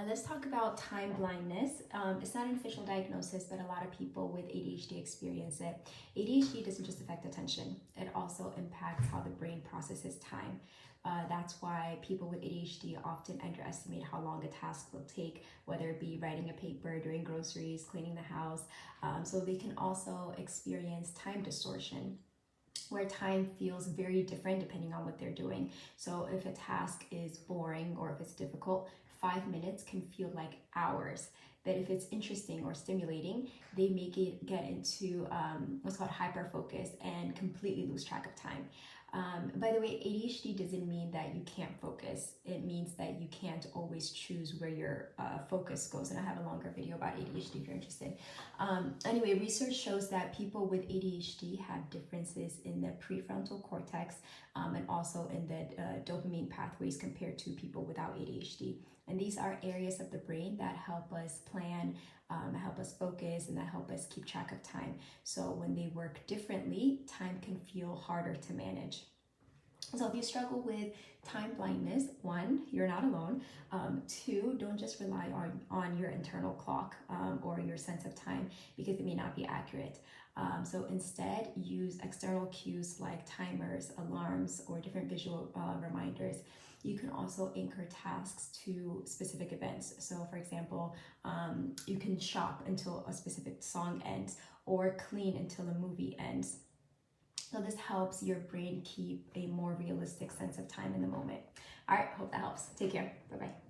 Let's talk about time blindness. It's not an official diagnosis, but a lot of people with ADHD experience it. ADHD doesn't just affect attention, it also impacts how the brain processes time. That's why people with ADHD often underestimate how long a task will take, whether it be writing a paper, doing groceries, cleaning the house. So they can also experience time distortion, where time feels very different depending on what they're doing. So if a task is boring or if it's difficult, 5 minutes can feel like hours. But if it's interesting or stimulating, they make it get into what's called hyper focus and completely lose track of time. By the way, ADHD doesn't mean that you can't focus. It means that you can't always choose where your focus goes. And I have a longer video about ADHD if you're interested. Anyway, research shows that people with ADHD have differences in the prefrontal cortex and also in the dopamine pathways compared to people without ADHD. And these are areas of the brain that help us plan, help us focus, and that help us keep track of time. So when they work differently, time can feel harder to manage. So if you struggle with time blindness, one, you're not alone. Two, don't just rely on your internal clock or your sense of time, because it may not be accurate. So instead, use external cues like timers, alarms, or different visual reminders. You can also anchor tasks to specific events. So for example, you can shop until a specific song ends or clean until a movie ends. So this helps your brain keep a more realistic sense of time in the moment. All right, hope that helps. Take care. Bye-bye.